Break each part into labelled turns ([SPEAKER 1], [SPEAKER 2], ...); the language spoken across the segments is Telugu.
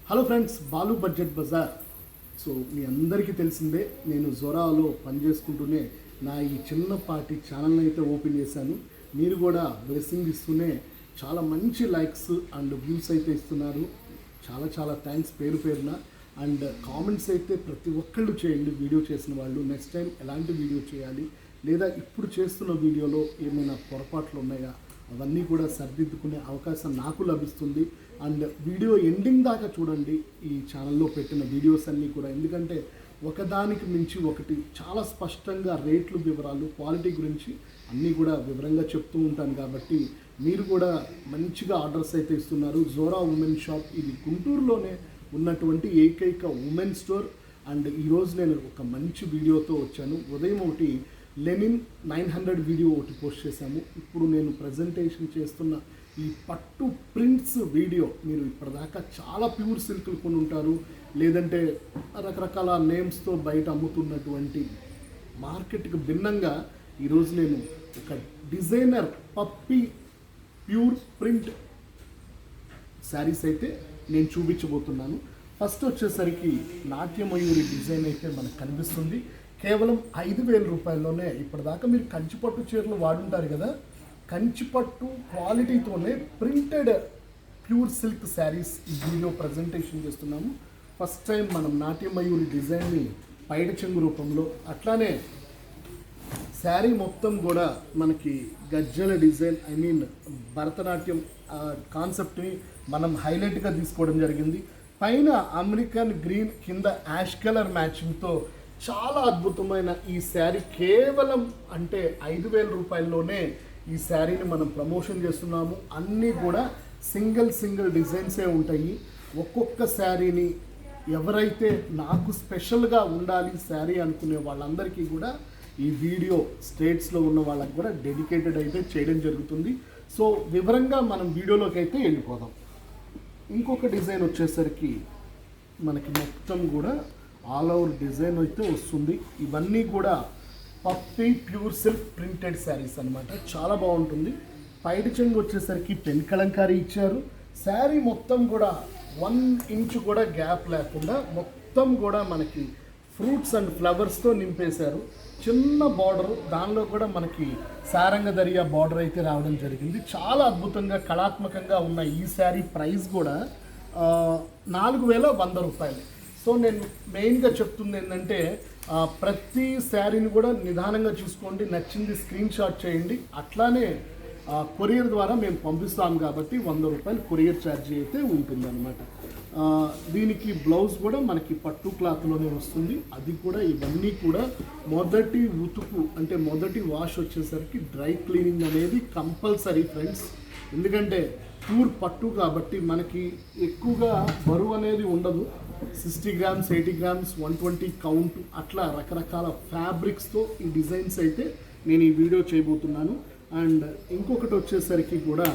[SPEAKER 1] Hello friends, Balu budget Bazaar. So మీ అందరికీ తెలిసిందే, నేను జొరాలో పనిచేసుకుంటూనే నా ఈ చిన్నపాటి ఛానల్ని అయితే ఓపెన్ చేశాను. మీరు కూడా బ్లెస్సింగ్ ఇస్తూనే చాలా మంచి లైక్స్ అండ్ వ్యూస్ అయితే ఇస్తున్నారు. చాలా చాలా థ్యాంక్స్ పేరు పేరున. అండ్ కామెంట్స్ అయితే ప్రతి ఒక్కళ్ళు చేయండి. వీడియో చేసిన వాళ్ళు నెక్స్ట్ టైం ఎలాంటి వీడియో చేయాలి, లేదా ఇప్పుడు చేస్తున్న వీడియోలో ఏమైనా పొరపాట్లు ఉన్నాయా, అవన్నీ కూడా సరిదిద్దుకునే అవకాశం నాకు లభిస్తుంది. అండ్ వీడియో ఎండింగ్ దాకా చూడండి ఈ ఛానల్లో పెట్టిన వీడియోస్ అన్నీ కూడా, ఎందుకంటే ఒకదానికి మించి ఒకటి చాలా స్పష్టంగా రేట్లు, వివరాలు, క్వాలిటీ గురించి అన్నీ కూడా వివరంగా చెప్తూ ఉంటాను. కాబట్టి మీరు కూడా మంచిగా ఆర్డర్స్ అయితే ఇస్తున్నారు. జోరా ఉమెన్ షాప్, ఇది గుంటూరులోనే ఉన్నటువంటి ఏకైక ఉమెన్ స్టోర్. అండ్ ఈరోజు నేను ఒక మంచి వీడియోతో వచ్చాను. ఉదయం ఒకటి లెనిన్ 900 వీడియో ఒకటి పోస్ట్ చేశాము. ఇప్పుడు నేను ప్రజెంటేషన్ చేస్తున్న ఈ పట్టు ప్రింట్స్ వీడియో, మీరు ఇప్పటిదాకా చాలా ప్యూర్ సిల్క్లు కొని ఉంటారు, లేదంటే రకరకాల నేమ్స్తో బయట అమ్ముతున్నటువంటి మార్కెట్కి భిన్నంగా ఈరోజు నేను ఒక డిజైనర్ పప్పి ప్యూర్ ప్రింట్ శారీస్ అయితే నేను చూపించబోతున్నాను. ఫస్ట్ వచ్చేసరికి నాట్యమయూరి డిజైన్ అయితే మనకు కనిపిస్తుంది. కేవలం 5,000 రూపాయల్లోనే. ఇప్పటిదాకా మీరు కంచిపట్టు చీరలు వాడుంటారు కదా, కంచిపట్టు క్వాలిటీతోనే ప్రింటెడ్ ప్యూర్ సిల్క్ శారీస్ ఈ వీడియో ప్రజెంటేషన్ చేస్తున్నాము. ఫస్ట్ టైం మనం నాట్యమయూరి డిజైన్ని పైట చెంగు రూపంలో, అట్లానే శారీ మొత్తం కూడా మనకి గజ్జల డిజైన్, భరతనాట్యం కాన్సెప్ట్ని మనం హైలైట్గా తీసుకోవడం జరిగింది. పైన అమెరికన్ గ్రీన్, కింద యాష్ కలర్ మ్యాచింగ్తో చాలా అద్భుతమైన ఈ శారీ కేవలం అంటే 5,000 రూపాయల్లోనే ఈ శారీని మనం ప్రమోషన్ చేస్తున్నాము. అన్నీ కూడా సింగిల్ డిజైన్సే ఉంటాయి. ఒక్కొక్క శారీని ఎవరైతే నాకు స్పెషల్గా ఉండాలి శారీ అనుకునే వాళ్ళందరికీ కూడా ఈ వీడియో స్టేట్స్లో ఉన్న వాళ్ళకి కూడా డెడికేటెడ్ అయితే చేయడం జరుగుతుంది. సో వివరంగా మనం వీడియోలోకి అయితే వెళ్ళిపోదాం. ఇంకొక డిజైన్ వచ్చేసరికి మనకి మొత్తం కూడా ఆల్ ఓవర్ డిజైన్ అయితే వస్తుంది. ఇవన్నీ కూడా పప్పి ప్యూర్ సిల్క్ ప్రింటెడ్ శారీస్ అనమాట. చాలా బాగుంటుంది. పైట చెంగు వచ్చేసరికి పెన్ కలంకారీ ఇచ్చారు. శారీ మొత్తం కూడా 1 ఇంచ్ కూడా గ్యాప్ లేకుండా మొత్తం కూడా మనకి ఫ్రూట్స్ అండ్ ఫ్లవర్స్తో నింపేశారు. చిన్న బార్డర్, దానిలో కూడా మనకి సారంగ దరియా బార్డర్ అయితే రావడం జరిగింది. చాలా అద్భుతంగా కళాత్మకంగా ఉన్న ఈ శారీ ప్రైస్ కూడా 4,100 రూపాయలు. సో నేను మెయిన్గా చెప్తుంది ఏంటంటే, ప్రతి శారీని కూడా నిదానంగా చూసుకోండి, నచ్చింది స్క్రీన్ షాట్ చేయండి. అట్లానే కొరియర్ ద్వారా మేము పంపిస్తాం కాబట్టి 100 రూపాయలు కొరియర్ ఛార్జీ అయితే ఉంటుందన్నమాట. దీనికి బ్లౌజ్ కూడా మనకి పట్టు క్లాత్లోనే వస్తుంది. అది కూడా ఇవన్నీ కూడా మొదటి ఉతుకు అంటే మొదటి వాష్ వచ్చేసరికి డ్రై క్లీనింగ్ అనేది కంపల్సరీ ఫ్రెండ్స్. ఎందుకంటే ప్యూర్ పట్టు కాబట్టి మనకి ఎక్కువగా బరువు అనేది ఉండదు. 60 గ్రామ్స్, 80 గ్రామ్స్, 120 కౌంట్, అట్లా రకరకాల ఫ్యాబ్రిక్స్తో ఈ డిజైన్స్ అయితే నేను ఈ వీడియో చేయబోతున్నాను. అండ్ ఇంకొకటి వచ్చేసరికి కూడా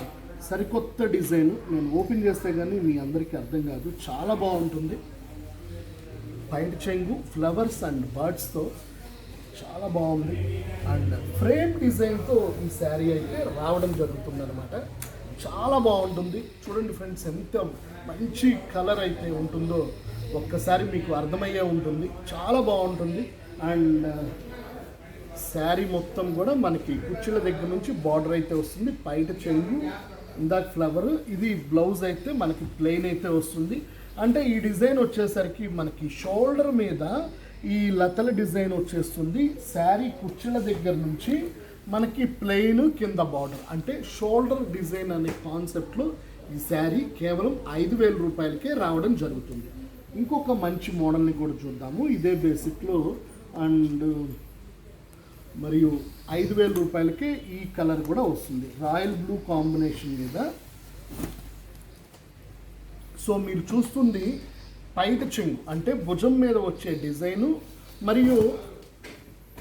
[SPEAKER 1] సరికొత్త డిజైన్, నేను ఓపెన్ చేస్తే కానీ మీ అందరికీ అర్థం కాదు, చాలా బాగుంటుంది. పైట చెంగు ఫ్లవర్స్ అండ్ బర్డ్స్తో చాలా బాగుంది. అండ్ ఫ్రేమ్ డిజైన్తో ఈ శారీ అయితే రావడం జరుగుతుంది అనమాట. చాలా బాగుంటుంది. చూడండి ఫ్రెండ్స్, ఎంత మంచి కలర్ అయితే ఉంటుందో ఒక్కసారి మీకు అర్థమయ్యే ఉంటుంది. చాలా బాగుంటుంది. అండ్ శారీ మొత్తం కూడా మనకి కుర్చీల దగ్గర నుంచి బార్డర్ అయితే వస్తుంది. పైట చెంగు, ఇందాక ఫ్లవర్, ఇది బ్లౌజ్ అయితే మనకి ప్లెయిన్ అయితే వస్తుంది. అంటే ఈ డిజైన్ వచ్చేసరికి మనకి షోల్డర్ మీద ఈ లతల డిజైన్ వచ్చేస్తుంది. శారీ కుర్చీల దగ్గర నుంచి మనకి ప్లెయిన్, కింద బార్డర్, అంటే షోల్డర్ డిజైన్ అనే కాన్సెప్ట్లో ఈ శారీ కేవలం 5,000 రూపాయలకే రావడం జరుగుతుంది. ఇంకొక మంచి మోడల్ని కూడా చూద్దాము ఇదే బేసిక్లో. అండ్ మరియు 5,000 రూపాయలకే ఈ కలర్ కూడా వస్తుంది, రాయల్ బ్లూ కాంబినేషన్ మీద. సో మీరు చూస్తుంది పైట చెంగు అంటే భుజం మీద వచ్చే డిజైను, మరియు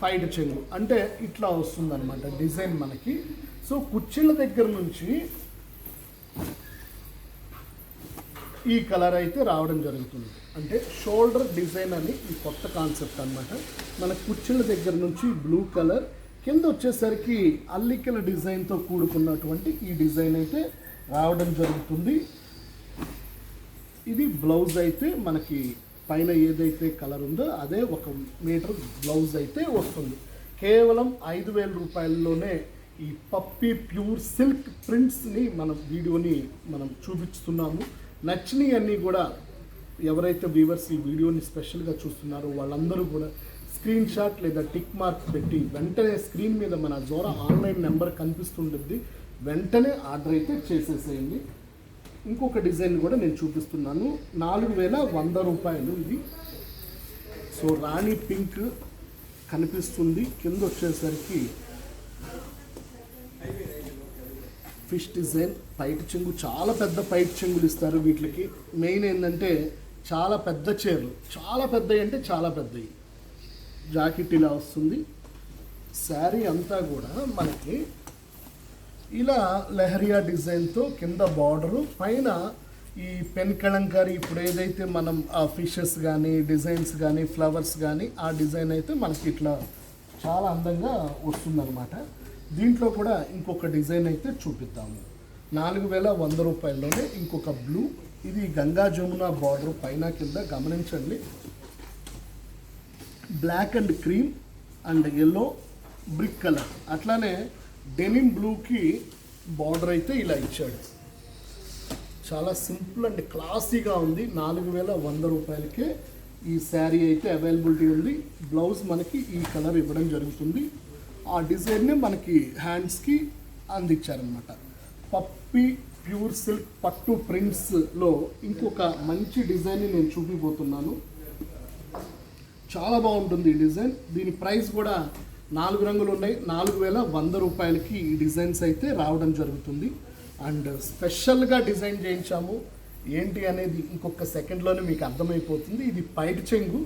[SPEAKER 1] పైట చెంగు అంటే ఇట్లా వస్తుందన్నమాట డిజైన్ మనకి. సో కుర్చీల దగ్గర నుంచి ఈ కలర్ అయితే రావడం జరుగుతుంది. అంటే షోల్డర్ డిజైన్ అని ఈ కొత్త కాన్సెప్ట్ అనమాట. మన కుర్చీల దగ్గర నుంచి బ్లూ కలర్, కింద వచ్చేసరికి అల్లికల డిజైన్తో కూడుకున్నటువంటి ఈ డిజైన్ అయితే రావడం జరుగుతుంది. ఇది బ్లౌజ్ అయితే మనకి పైన ఏదైతే కలర్ ఉందో అదే 1 మీటర్ బ్లౌజ్ అయితే వస్తుంది. కేవలం 5,000 రూపాయల్లోనే ఈ పప్పీ ప్యూర్ సిల్క్ ప్రింట్స్ని వీడియోని మనం చూపిస్తున్నాము. నచ్చినవి అన్నీ కూడా ఎవరైతే వ్యూవర్స్ ఈ వీడియోని స్పెషల్గా చూస్తున్నారో వాళ్ళందరూ కూడా స్క్రీన్ షాట్ లేదా టిక్ మార్క్ పెట్టి వెంటనే స్క్రీన్ మీద మన జోరా ఆన్లైన్ నెంబర్ కనిపిస్తుంటుంది, వెంటనే ఆర్డర్ అయితే చేసేసేయండి. ఇంకొక డిజైన్ కూడా నేను చూపిస్తున్నాను. 4,100 రూపాయలు ఇది. సో రాణి పింక్ కనిపిస్తుంది, కింద వచ్చేసరికి ఫిష్ డిజైన్, పైట్ చెంగు, చాలా పెద్ద పైట్ చెంగులు ఇస్తారు వీటికి. మెయిన్ ఏంటంటే చాలా పెద్ద చీరలు, చాలా పెద్దవి అంటే చాలా పెద్దవి. జాకెట్ ఇలా వస్తుంది. శారీ అంతా కూడా మనకి ఇలా లెహరియా డిజైన్తో కింద బార్డరు, పైన ఈ పెన్ కలంకారీ, ఇప్పుడు ఏదైతే మనం ఆ ఫిషెస్ కానీ డిజైన్స్ కానీ ఫ్లవర్స్ కానీ ఆ డిజైన్ అయితే మనకి ఇట్లా చాలా అందంగా వస్తుందన్నమాట. దీంట్లో కూడా ఇంకొక డిజైన్ అయితే చూపిద్దాము. 4,100 రూపాయల్లోనే ఇంకొక బ్లూ, ఇది గంగా జమున బార్డర్ పైన కింద గమనించండి. Black and cream and yellow brick colour, అట్లానే డెనిమ్ బ్లూకి బార్డర్ అయితే ఇలా ఇచ్చాడు. చాలా సింపుల్ అండ్ క్లాసీగా ఉంది. 4,100 రూపాయలకే ఈ శారీ అయితే అవైలబిలిటీ ఉంది. బ్లౌజ్ మనకి ఈ కలర్ ఇవ్వడం జరుగుతుంది. ఆ డిజైన్ని మనకి హ్యాండ్స్కి అందించారనమాట. పప్పీ ప్యూర్ సిల్క్ పట్టు ప్రింట్స్లో ఇంకొక మంచి డిజైన్ని నేను చూపిపోతున్నాను. చాలా బాగుంటుంది ఈ డిజైన్. దీని ప్రైస్ కూడా 4 రంగులు ఉన్నాయి. 4,100 రూపాయలకి ఈ డిజైన్స్ అయితే రావడం జరుగుతుంది. అండ్ స్పెషల్గా డిజైన్ చేయించాము. ఏంటి అనేది ఇంకొక సెకండ్లోనే మీకు అర్థమైపోతుంది. ఇది పైట్ చెంగు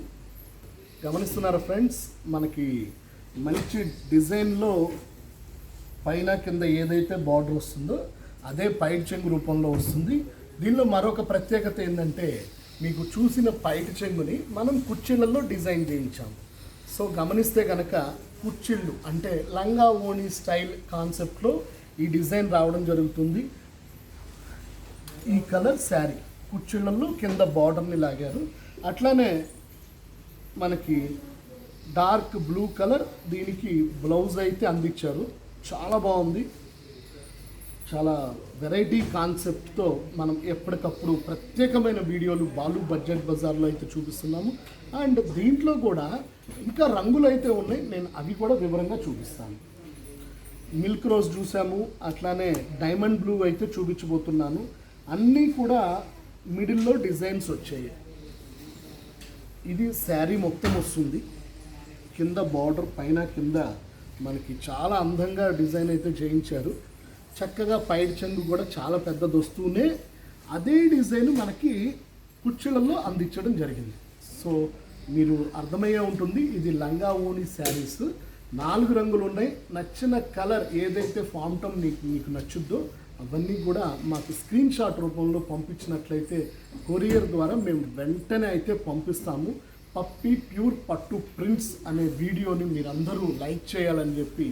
[SPEAKER 1] గమనిస్తున్నారా ఫ్రెండ్స్, మనకి మంచి డిజైన్లో పైన కింద ఏదైతే బార్డర్ వస్తుందో అదే పైట్ చెంగు రూపంలో వస్తుంది. దీనిలో మరొక ప్రత్యేకత ఏంటంటే, మీకు చూసిన పైట్ చెంగుని మనం కుర్చీలలో డిజైన్ చేయించాము. సో గమనిస్తే కనుక కుర్చీళ్ళు అంటే లంగా ఓణి స్టైల్ కాన్సెప్ట్లో ఈ డిజైన్ రావడం జరుగుతుంది. ఈ కలర్ శారీ కుర్చీళ్ళల్లో కింద బార్డర్ని లాగారు. అట్లానే మనకి డార్క్ బ్లూ కలర్, దీనికి బ్లౌజ్ అయితే అందించారు. చాలా బాగుంది. చాలా వెరైటీ కాన్సెప్ట్తో మనం ఎప్పటికప్పుడు ప్రత్యేకమైన వీడియోలు బాలు బడ్జెట్ బజార్లో అయితే చూపిస్తున్నాము. అండ్ దీంట్లో కూడా ఇంకా రంగులు అయితే ఉన్నాయి, నేను అవి కూడా వివరంగా చూపిస్తాను. మిల్క్ రోజ్ చూసాము, అట్లానే డైమండ్ బ్లూ అయితే చూపించబోతున్నాను. అన్నీ కూడా మిడిల్లో డిజైన్స్ వచ్చాయి. ఇది శారీ మొత్తం వస్తుంది. కింద బార్డర్ పైన కింద మనకి చాలా అందంగా డిజైన్ అయితే చేయించారు. చక్కగా పైడ్ చెంగు కూడా చాలా పెద్దది వస్తూనే అదే డిజైన్ మనకి కుర్చీలలో అందించడం జరిగింది. సో మీరు అర్థమయ్యే ఉంటుంది, ఇది లంగా ఓణి శారీస్. 4 రంగులు ఉన్నాయి. నచ్చిన కలర్ ఏదైతే ఫాంటమ్ మీకు నచ్చుద్దో అవన్నీ కూడా మాకు స్క్రీన్ షాట్ రూపంలో పంపించినట్లయితే కొరియర్ ద్వారా మేము వెంటనే అయితే పంపిస్తాము. పప్పీ ప్యూర్ పట్టు ప్రింట్స్ అనే వీడియోని మీరందరూ లైక్ చేయాలని చెప్పి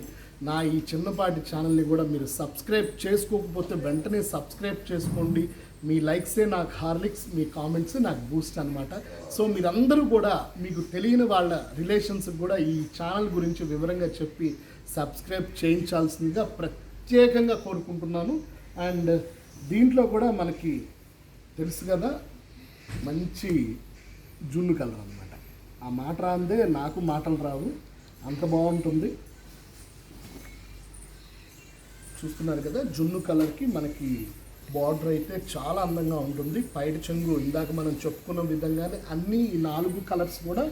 [SPEAKER 1] నా ఈ చిన్నపాటి ఛానల్ని కూడా మీరు సబ్స్క్రైబ్ చేసుకోకపోతే వెంటనే సబ్స్క్రైబ్ చేసుకోండి. మీ లైక్సే నాకు హార్లిక్స్, మీ కామెంట్స్ నాకు బూస్ట్ అనమాట. సో మీరందరూ కూడా మీకు తెలియని వాళ్ళ రిలేషన్స్కి కూడా ఈ ఛానల్ గురించి వివరంగా చెప్పి సబ్స్క్రైబ్ చేయించాల్సిందిగా ప్రత్యేకంగా కోరుకుంటున్నాను. అండ్ దీంట్లో కూడా మనకి తెలుసు కదా, మంచి జున్ను కలర్ అనమాట. ఆ మాట రాందే నాకు మాటలు రావు, అంత బాగుంటుంది. చూస్తున్నారు కదా, జున్ను కలర్కి మనకి బార్డర్ అయితే చాలా అందంగా ఉంటుంది. పైట చెంగు ఇందాక మనం చెప్పుకున్న విధంగానే అన్నీ ఈ 4 కలర్స్ కూడా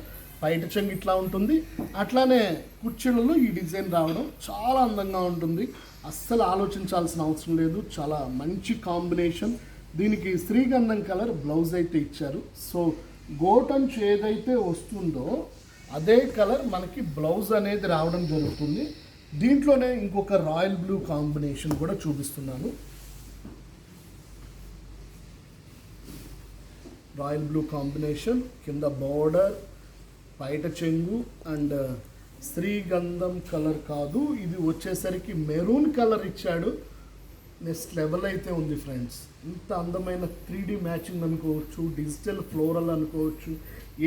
[SPEAKER 1] పైట చెంగు ఇట్లా ఉంటుంది. అట్లానే కుర్చీలలో ఈ డిజైన్ రావడం చాలా అందంగా ఉంటుంది. అస్సలు ఆలోచించాల్సిన అవసరం లేదు. చాలా మంచి కాంబినేషన్. దీనికి శ్రీగంధం కలర్ బ్లౌజ్ అయితే ఇచ్చారు. సో గోటంచు ఏదైతే వస్తుందో అదే కలర్ మనకి బ్లౌజ్ అనేది రావడం జరుగుతుంది. దీంట్లోనే ఇంకొక రాయల్ బ్లూ కాంబినేషన్ కూడా చూపిస్తున్నాను. రాయల్ బ్లూ కాంబినేషన్, కింద బార్డర్, పైట చెంగు అండ్ శ్రీగంధం కలర్ కాదు, ఇది వచ్చేసరికి మెరూన్ కలర్ ఇచ్చాడు. నెక్స్ట్ లెవెల్ అయితే ఉంది ఫ్రెండ్స్. ఇంత అందమైన 3D మ్యాచింగ్ అనుకోవచ్చు, డిజిటల్ ఫ్లోరల్ అనుకోవచ్చు,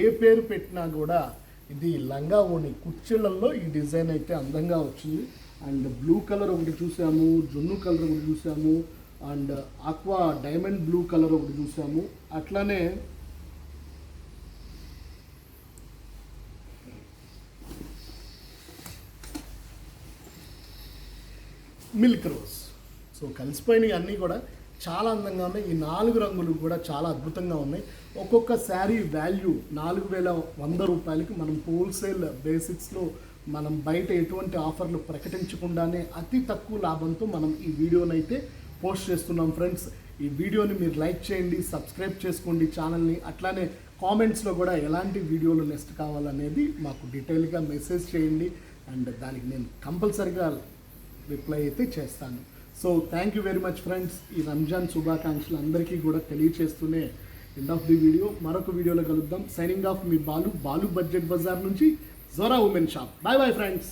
[SPEAKER 1] ఏ పేరు పెట్టినా కూడా ఇది లంగా ఓణి కుర్చీలలో ఈ డిజైన్ అయితే అందంగా వచ్చింది. అండ్ బ్లూ కలర్ ఒకటి చూసాము, జున్ను కలర్ ఒకటి చూసాము, and aqua diamond blue colour ఒకటి చూసాము. అట్లానే మిల్క్ రోజ్. సో కలిసిపోయినవి అన్నీ కూడా చాలా అందంగా ఉన్నాయి. ఈ 4 రంగులు కూడా చాలా అద్భుతంగా ఉన్నాయి. ఒక్కొక్క శారీ వాల్యూ 4100 రూపాయలకి మనం హోల్సేల్ బేసిక్స్లో మనం బయట ఎటువంటి ఆఫర్లు ప్రకటించకుండానే అతి తక్కువ లాభంతో మనం ఈ వీడియోని అయితే పోస్ట్ చేస్తున్నాం ఫ్రెండ్స్. ఈ వీడియోని మీరు లైక్ చేయండి, సబ్స్క్రైబ్ చేసుకోండి ఛానల్ని. అట్లానే కామెంట్స్లో కూడా ఎలాంటి వీడియోలు నెక్స్ట్ కావాలనేది మాకు డీటెయిల్గా మెసేజ్ చేయండి. అండ్ దానికి నేను కంపల్సరిగా రిప్లై అయితే చేస్తాను. So thank you very much friends. ఈ రంజాన్ శుభాకాంక్షలు అందరికీ కూడా తెలియచేస్తూనే ఎండ్ ఆఫ్ ది వీడియో. మరొక వీడియోలో కలుద్దాం. సైనింగ్ ఆఫ్ మీ బాలు బడ్జెట్ బజార్ నుంచి Zora women shop. Bye bye friends.